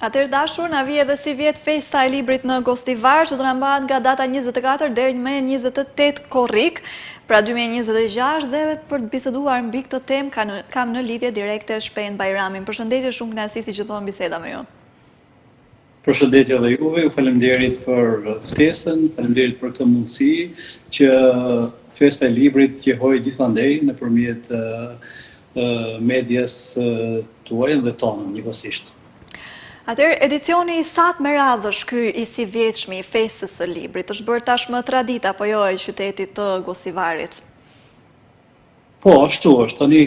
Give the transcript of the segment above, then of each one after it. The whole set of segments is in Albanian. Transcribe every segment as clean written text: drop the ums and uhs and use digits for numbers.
Atëherë dashur, na vije edhe si vjet festa e librit në Gostivar, që do na mbahet nga data 24 deri më 28 korrik, pra 2026, dhe për të biseduar mbi këtë temë kam në lidhje direkte Shpend Bajramin. Përshëndetje, shumë kënaqësi si gjithmonë biseda me ju. Përshëndetje edhe juve, ju faleminderit për ftesën, faleminderit për këtë mundësi që festa e librit qëhoj gjithandej nëpërmjet medias tuaj dhe tonë njëkohësisht. Atëherë, edicioni i sa të meradhësh ky i si vjetshmi i festës së librit, është bërë tashmë traditë apo jo e qytetit të Gostivarit? Po, ashtu është. Tani,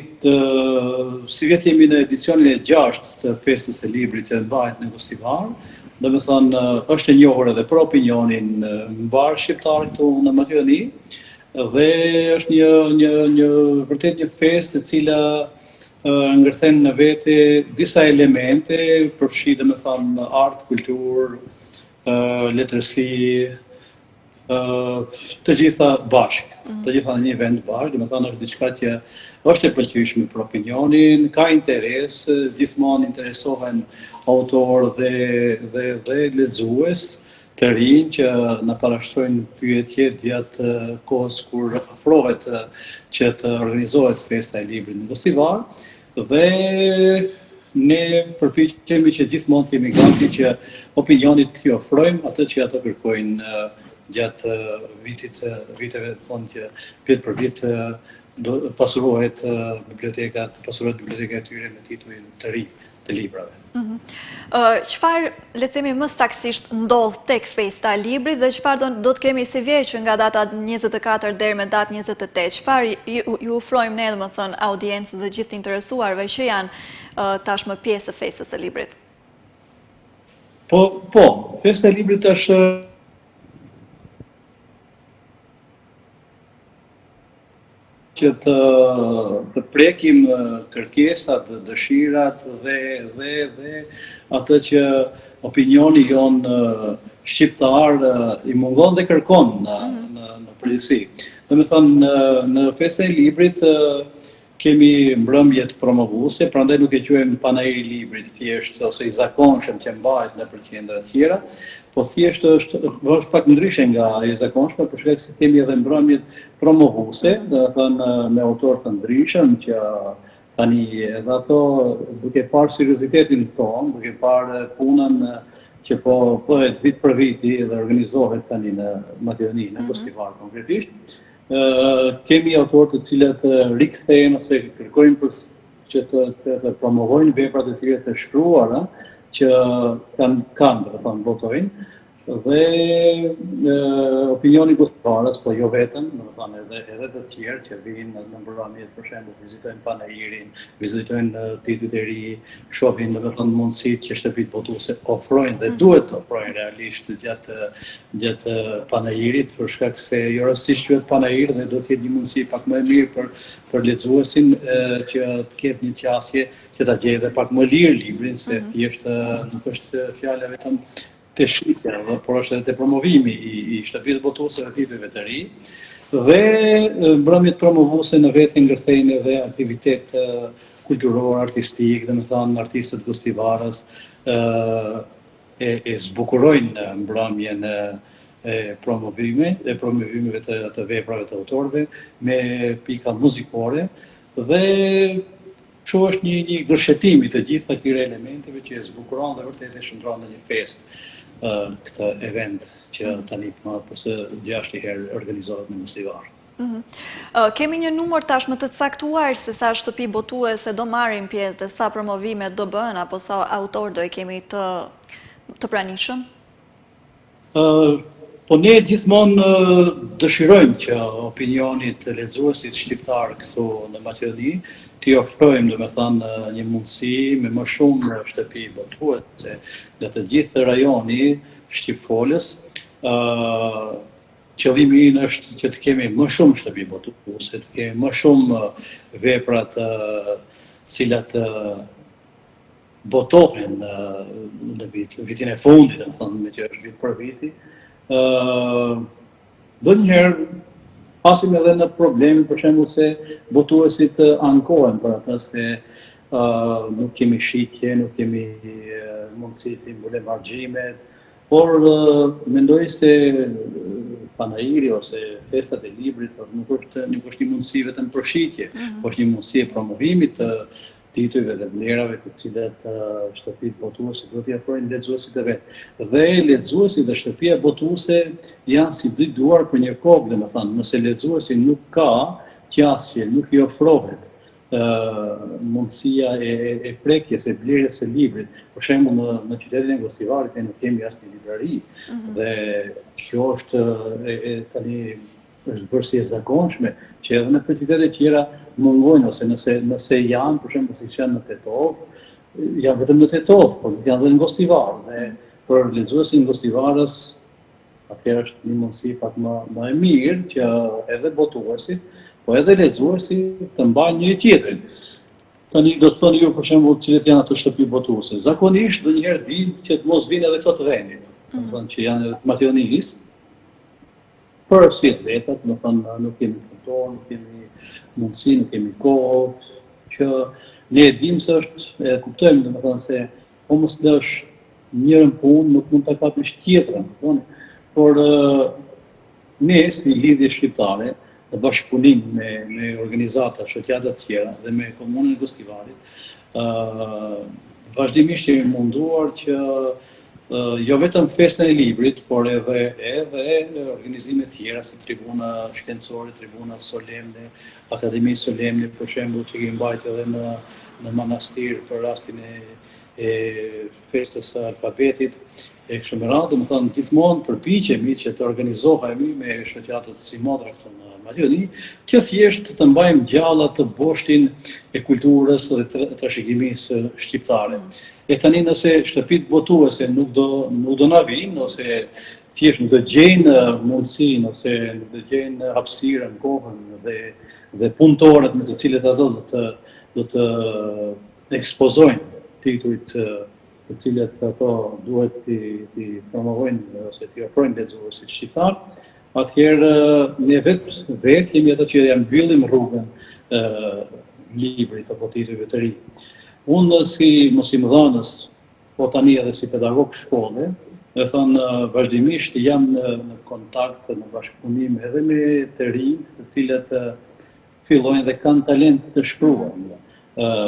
si vjet jemi në edicionin e 6 të festës së librit që mbahet në Gostivar, do me thënë, është e njohur edhe për opinionin mbar shqiptar këtu në Maqedoni, dhe është një vërtet një festë e cila ngërthen në vete disa elemente, përfshi dhe me thënë art, kultur, letërsi, të gjitha bashkë, të gjitha në një vend bashkë, dhe me thënë është diçka që është e pëlqyeshme për opinionin, ka interes, gjithmonë interesohen autor dhe lexues të rinj që na parashtrojnë pyetje gjatë kohës kur afrohet që të organizohet festa e librit në Gostivar, dhe ne përpiqemi që gjithmonë të jemi gati që opinionit t'i ofrojmë atë që ato kërkojnë gjatë viteve, thonë që vit për vit pasurohet biblioteka e tyre me titull të ri të librave. Çfarë, le të themi më saktësisht, ndodh tek festa e librit dhe çfarë do të kemi si vjet që nga data 24 deri me datë 28? Çfarë ju ofrojmë ne, domethënë, audiencës dhe gjithë të interesuarve që janë tashmë pjesë e festës së librit? Po, festa e librit është që të prekim kërkesat, dëshirat dhe atë që opinioni jonë shqiptar i mungon dhe kërkon në përgjithësi. Dhe me thënë, në festa e librit kemi mbrëmjet promovuese, prandaj nuk e quajmë panairi i librit thjesht ose i zakonshëm që mbahet nëpër qendra të tjera, po thjesht është pak ndryshe nga i zakonshme, për shkak se kemi edhe mbrëmjet promovuese, dhe thënë me autor të ndryshëm që tani edhe ato duke parë seriozitetin tonë, duke parë punën që po bëhet vit për viti dhe organizohet tani në Maqedoni, në Gostivar konkretisht, kemi autorë të cilët rikthehen ose kërkojnë që të promovojnë veprat e tyre të shkruara që kanë, dhe thënë, votojnë, dhe opinioni Gostivarës, po jo vetëm, dhe thënë edhe të tjerë që vinë në mbrëmjet, për shembull, vizitojnë panairin, vizitojnë ditët e ri, shohin dhe thënë mundësitë që shtëpitë botuese ofrojnë dhe duhet të ofrojnë realisht gjatë panairit, për shkak se jo rastësisht quhet panair dhe do të jetë një mundësi pak më e mirë për lexuesin që të ketë një qasje që ta gjejë dhe pak më lirë librin, se thjesht nuk është fjala vetëm të shitja, por është edhe të promovimi i shtëpisë botuese dhe titujve të ri, dhe mbrëmjet promovuese në vete ngërthejnë edhe aktivitet kulturor, artistik, dhe me thënë artistët Gostivarës e zbukurojnë mbrëmjen e promovimeve të veprave të autorëve me pika muzikore, dhe kështu është një gërshetim i të gjitha këtyre elementeve që e zbukuron dhe vërtet e shndron në një festë këtë event që tani për së 6 herë organizohet në Gostivar. Kemi një numër tashmë të caktuar se sa shtëpi botuese do marrin pjesë dhe sa promovime do bëhen apo sa autor do i kemi të pranishëm? Po ne gjithmonë dëshirojmë që opinionit të lexuesit shqiptar këtu në Maqedoni t'i ofrojmë, do me thënë, një mundësi me më shumë shtëpi botuese dhe të gjithë rajoni shqipfolës. Qëllimi ynë është që të kemi më shumë shtëpi botuese, të kemi më shumë vepra të cilat botohen në vitin e fundit, do me thënë, me që është vit për viti. Ndonjëherë pasim edhe në problemin, për shembull, se botuesit ankohen për atë se nuk kemi shitje, nuk kemi mundësi të mbulojmë harxhimet, por mendoj se panairi ose festat e librit nuk është një mundësi vetëm për shitje, është një mundësi e promovimit të titujve dhe vlerave të cilat shtëpitë botuese duhet t'i ofrojnë lexuesit e vet. Dhe lexuesi dhe shtëpia botuese janë si dy duar për një kokë, domethënë, nëse lexuesi nuk ka qasje, nuk i ofrohet mundësia e prekjes e blerjes së librit. Për shembull në qytetin e Gostivarit ne nuk kemi asnjë librari dhe kjo është tani është bërë si e zakonshme që edhe në qytete tjera mungojnë ose nëse janë, për shembull siç janë në Tetov, janë vetëm në Tetov, por janë edhe në Gostivar dhe për lexuesin Gostivarës atëherë është një mundësi pak më e mirë që edhe botuesi po edhe lexuesi të mbajnë njëri tjetrin. Tani do të thoni ju për shembull cilët janë ato shtëpi botuese. Zakonisht ndonjëherë din që të mos vinë edhe këto të vendit. Do të thonë që janë mationis. Për arsye të veta, do të thonë nuk kemi punëtor, nuk kemi mundësi, nuk kemi kohë, që ne e dimë se është, e kuptojmë domethënë se po mos lësh njërin punë, nuk mund ta kapësh tjetrën, por ne si lidhje shqiptare në bashkëpunim me organizata shoqata të tjera dhe me komunën e Gostivarit, vazhdimisht jemi munduar që jo vetëm festën e librit, por edhe organizime tjera si tribuna shkencore, tribuna solemne, akademi solemne, për shembull, që kemi mbajtur edhe në manastir për rastin e festës së alfabetit. E kështu me radhë, domethënë gjithmonë përpiqemi që të organizohemi me shoqatat si Modra këtu në Malioni, që thjesht të mbajmë gjalla të boshtin e kulturës dhe trashëgimisë shqiptare. E tani nëse shtëpitë botuese nuk do na vinë, ose thjesht nuk do gjejnë mundësinë, ose nuk do gjejnë hapësirën, kohën dhe punëtorët me të cilët ato do të ekspozojnë titujt të cilët ato duhet t'i promovojnë ose t'i ofrojnë lexuesit shqiptar, atëherë ne vetë jemi ato që ja mbyllim rrugën librit apo titujve të ri. Unë si mosimdhënës, po tani edhe si pedagog shkolle, dhe thonë vazhdimisht jam në kontakt, në bashkëpunim edhe me të rinj, të cilët fillojnë dhe kanë talent të shkruar.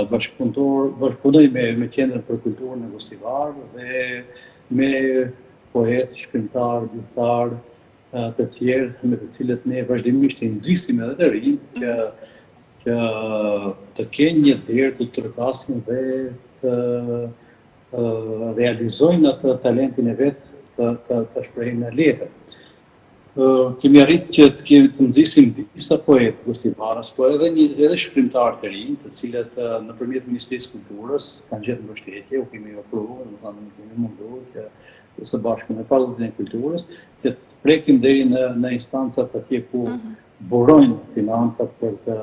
Bashkëpunoj me Qendrën për Kulturën e Gostivar dhe me poet, shkrimtar, gjuhëtar, të tjerë me të cilët ne vazhdimisht i nxisim edhe të rinj që të kenë një derë të tërkasin dhe të realizojnë atë talentin e vetë të shprehin në letër. Kemi arritë që të nxisim disa poetë gostivaras, po edhe shkrimtarë të rinj, të cilët nëpërmjet Ministrisë Kulturës kanë gjetur mbështetje, u kemi ofruar, domethënë kemi munduar që së bashku me Pallatinë e Kulturës që të prekim deri në instancat atje ku burojnë financat për të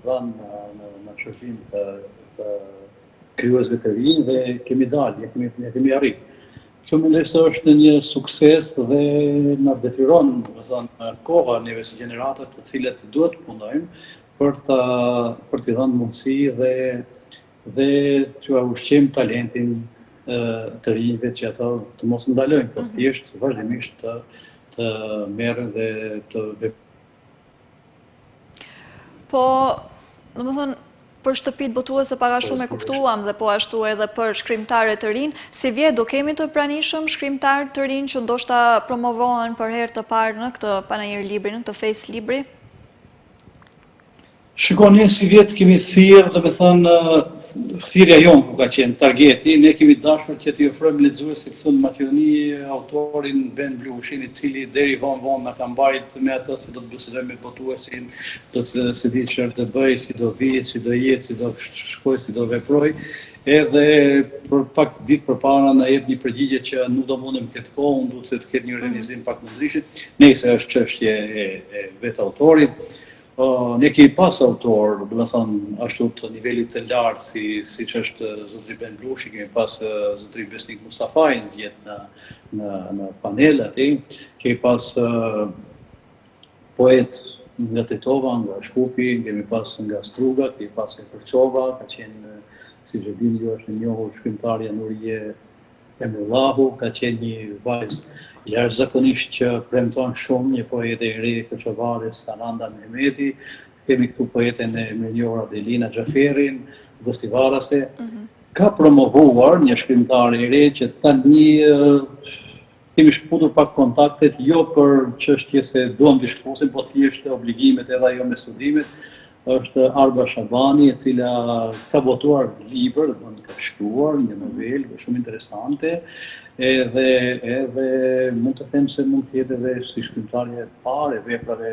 dhënë në shërbim të krijuesve të rinj dhe kemi dalë, ne kemi arritë. Kjo mendoj se është një sukses dhe na detyron, domethënë, koha neve si gjeneratat të cilët duhet të punojmë për t'i dhënë mundësi dhe t'u ushqejmë talentin të rinjve që ato të mos ndalojnë, por thjesht vazhdimisht të merren dhe të Po, domethënë, për shtëpitë botuese para shumë e kuptuam dhe po ashtu edhe për shkrimtarët të rinj, si vjet do kemi të pranishëm shkrimtarë të rinj që ndoshta promovohen për herë të parë në këtë panajër libri, në këtë festë libri? Shikoni, si vjet kemi thirrë, domethënë thirrja jonë ku ka qenë targeti, ne kemi dashur që t'i ofrojmë lexuesit këtu në Maqedoni autorin Ben Blushin, i cili deri vonë na ka mbajtur me atë se do të bisedoj me botuesin, do të se di çfarë të bëj, si do vijë, si do jetë, si do shkojë, si do veproj. Edhe për pak ditë përpara na jep një përgjigje që nuk do mundem këtë kohë, unë duhet të ketë një organizim pak më ndryshe. Nëse është çështje e vetë autorit. Ne kemi pas autor, domethënë ashtu të nivelit të lartë siç është zotri Ben Blushi, kemi pas zotri Besnik Mustafaj në panel aty, kemi pas poet nga Tetova, nga Shkupi, kemi pas nga Struga, kemi pas nga Kërçova, ka qenë si që dini ju është e njohur shkrimtarja Nurje Emrullahu, ka qenë një vajzë jashtëzakonisht që premton shumë, një poete e re Koçovare Sananda Mehmeti, kemi këtu poeten e njohur Adelina Xhaferin, Gostivarase, ka promovuar një shkrimtare e re që tani kemi shkputur pak kontaktet, jo për çështje se duam të shkosim, po thjesht obligimet edhe ajo me studimet, është Arba Shabani, e cila ka botuar libër, ka shkruar një novelë shumë interesante, edhe mund të them se mund të jetë edhe si shkrimtarja e parë e veprave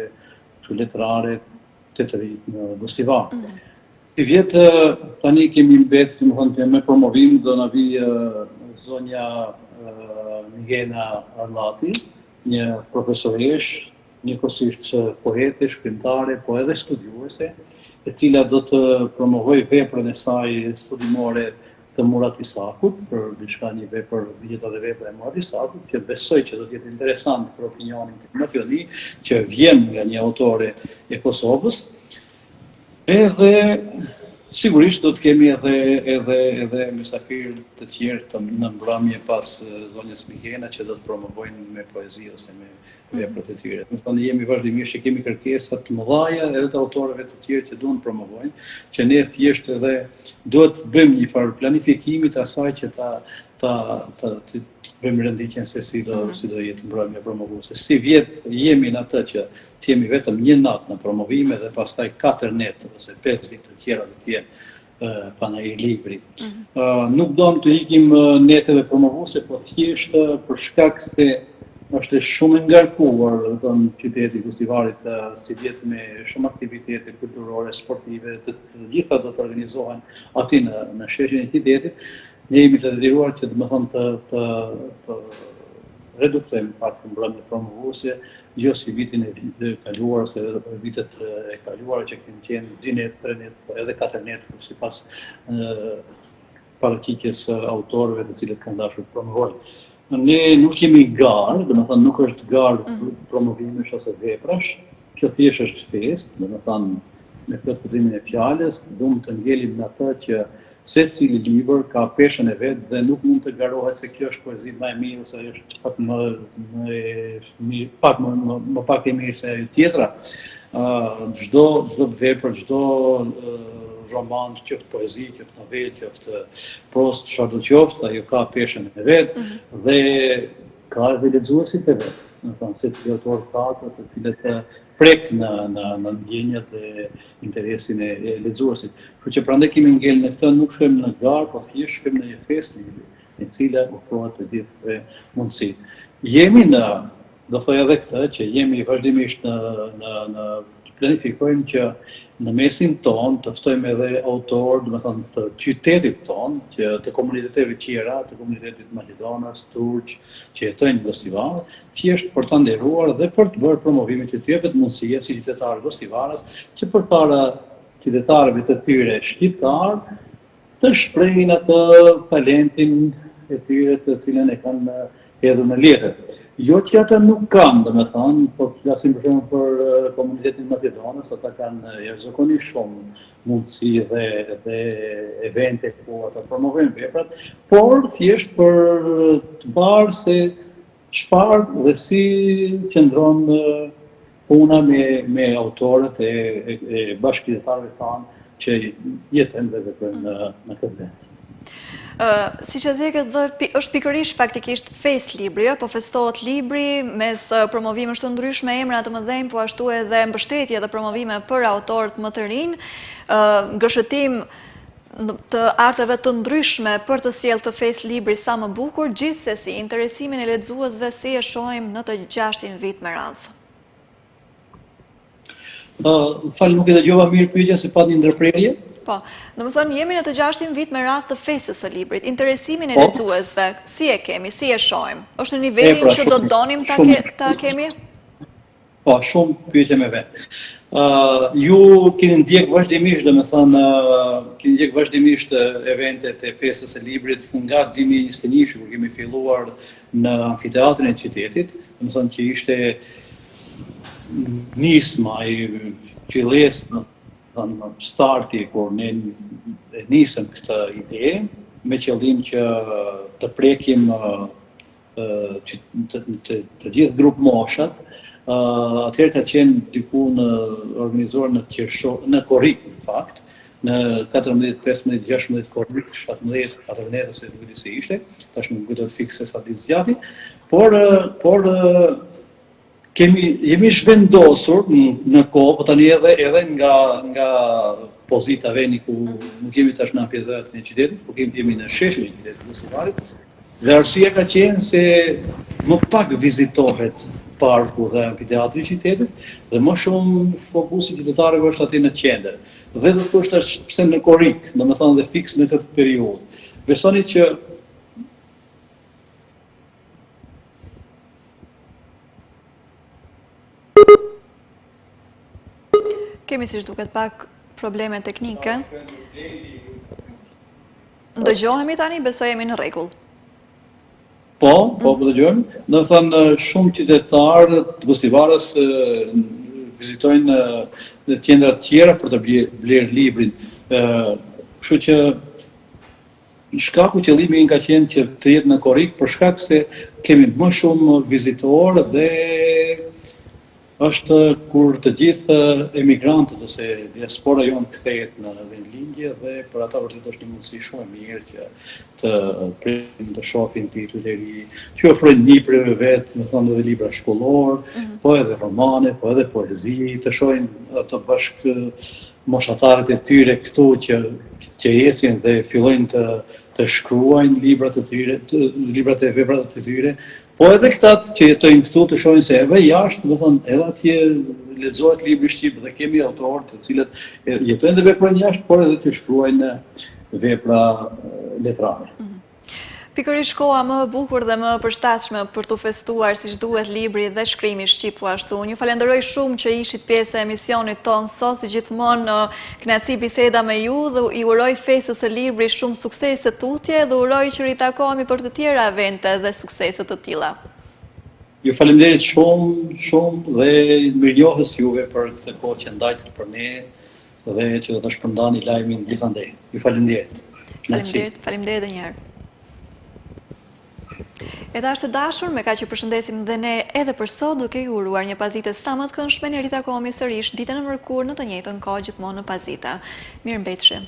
letrare të të rritë në Gostivar. Si vjetë tani kemi mbetë, me promovim do na vi zonja Migena Arlati, një profesoresh, njëkohësisht poete, shkrimtare, po edhe studiuese, e cila do të promovoj veprën e saj studimore të Murat Isakut, për diçka një vepër, vjeta dhe vepër e Murat Isakut, që besoj që do të jetë interesant për opinionin të Mationi, që vjen nga një autore e Kosovës, edhe sigurisht do të kemi edhe mysafir të tjerë në mbrëmje pas zonjës Migena që do të promovojnë me poezi ose me veprat e tyre. Do të thonë jemi vazhdimisht që kemi kërkesa të mëdha edhe të autorëve të tjerë që duan të promovojnë, që ne thjesht edhe duhet të bëjmë një farë planifikimi të asaj që ta bëjmë renditjen se si do jetë mbrëmja promovuese. Si vjet jemi në atë që të jemi vetëm një natë në promovime dhe pastaj 4 netë ose 5 ditë të tjera do të jenë panajir libri. Nuk do të ikim neteve promovuese, po thjesht për shkak se është shumë ngarkuar qyteti Gostivarit, si vjetë me shumë aktivitete kulturore, sportive, të gjitha do të organizohen aty në sheshin e qytetit. Ne jemi të detyruar që të reduktojmë pak mbrëmje promovuese, jo si vitin e kaluar, se vitet e kaluar që kemi qenë 2 net, 3 net, edhe 4 net, sipas paraqitjes autorëve të cilët kanë dashur të promovojnë. Ne nuk kemi garë, dhe me thënë nuk është garë promovimesh ose veprash, kjo thjesht është fest, dhe me thënë me këtë kuptimin e fjalës, duam të ngjelim në atë që secili libër ka peshën e vet dhe nuk mund të garohet se kjo është poezi më e mirë ose është pak më pak e mirë se ajo tjetra. Çdo vepër, çdo roman, qoftë poezi, qoftë novelë, qoftë prost, çfarë do të qoftë, ajo ka peshën e vet dhe ka edhe lexuesit e vet. Do të thonë secili autor ka ato të cilët prek në ndjenjat e interesin e lexuesit. Kështu që prandaj kemi ngel në këtë, nuk shkojmë në garë, po thjesht shkojmë në një fest libri, e cila ofrohet të gjithëve mundësitë. Jemi do thoj edhe këtë, që jemi vazhdimisht planifikojmë që në mesin ton të ftojmë edhe autor, do të thonë të qytetit ton, që të komuniteteve tjera, të komunitetit Maqedonas, turq, që jetojnë në Gostivar, thjesht për ta nderuar dhe për të bërë promovimin që t'jepet mundësia si qytetar Gostivaras, që përpara qytetarëve të tyre shqiptar të shprehin atë talentin e tyre të cilën e kanë hedhur në letër. Jo që ata nuk kanë, domethënë, po flasim për shembull për komunitetin Maqedonas, ata kanë jashtëzakonisht shumë mundësi dhe evente ku ata promovojnë veprat, por thjesht për të parë se çfarë dhe si qëndron puna me autorët e bashkëqytetarëve tanë që jetojnë dhe veprojnë në këtë vend. Si që thekët dhe është pikërisht faktikisht fest libri, po festohet libri mes promovime të ndryshme, emra të mëdhenj, po ashtu edhe mbështetje dhe promovime për autorët më të rinj, gëshëtim të arteve të ndryshme për të sjellë të fest libri sa më bukur, gjithsesi interesimin e lexuesve si e shohim në të 6-in vit me radhë. Falë, nuk e dëgjova mirë pyetjen se pat një ndërprerje? Po, domethënë jemi në të 6-in vit me radhë të festës së librit. Interesimin e lexuesve, si e kemi, si e shohim? Është në nivelin që do donim ta kemi? Po, shumë pyetje me vet. Ju keni ndjek vazhdimisht, keni ndjek vazhdimisht eventet e festës së librit nga 2021 kur kemi filluar në amfiteatrin e qytetit, domethënë që ishte nisma i fillesë, starti, kur ne e nisëm këtë ide me qëllim që të prekim të gjithë grup moshat. Atëherë ka qenë diku në organizuar në Korrik, në fakt, në 14, 15, 16 Korrik, 17, 14 ose nuk di se ishte, tash nuk kujtohet fikse sa ditë zgjati, por jemi zhvendosur në kohë, po tani edhe nga pozita veni ku nuk jemi tash në amfiteatrin e qytetit, por jemi në sheshin e qytetit të Vusivarit, dhe arsyeja ka qenë se më pak vizitohet parku dhe amfiteatri i qytetit, dhe më shumë fokusi qytetarëve është aty në qendër. Dhe do thosh tash pse në Korrik, domethënë dhe fiks në këtë periudhë. Besoni që kemi si duket pak probleme teknike. Ndëgjohemi tani, besoj jemi në rregull. Po dëgjojmë. Do të thënë shumë qytetarë të Vusivarës vizitojnë në qendra të tjera për të blerë librin. Kështu që shkaku qëllimi ka qenë që të jetë në Korrik për shkak se kemi më shumë vizitorë dhe është kur të gjithë emigrantët ose diaspora jonë kthehet në vendlindje dhe për ata vërtet është një mundësi shumë e mirë që të prekin të shohin titujt e ri, që ofrojnë librave vetë, më thonë edhe libra shkollor, po edhe romane, po edhe poezi, të shohin ato bashkë moshatarët e tyre këtu që ecin dhe fillojnë të shkruajnë librat e veprat e tyre. Po edhe këtat që jetojnë këtu të shohin se edhe jashtë, do thonë, edhe atje lexohet libri shqip dhe kemi autorë të cilët jetojnë dhe veprojnë jashtë, por edhe të shkruajnë vepra letrare. Pikërisht koha më e bukur dhe më e përshtatshme për të festuar siç duhet libri dhe shkrimi shqip po ashtu. Ju falenderoj shumë që ishit pjesë e emisionit ton sot, si gjithmonë kënaqësi biseda me ju dhe i uroj festës së librit shumë suksese tutje dhe uroj që ritakohemi për të tjera evente dhe suksese të tilla. Ju faleminderit shumë dhe mirënjohës juve për këtë kohë që ndajtët për ne dhe që do të shpërndani lajmin gjithandej. Ju faleminderit. Faleminderit edhe një herë. E dashur të dashur, me kaq që përshëndesim dhe ne edhe për sot, duke ju uruar një pazite sa më të këndshme, ne ritakohemi sërish ditën e mërkurë në të njëjtën kohë gjithmonë në pazita. Mirëmbëjtje.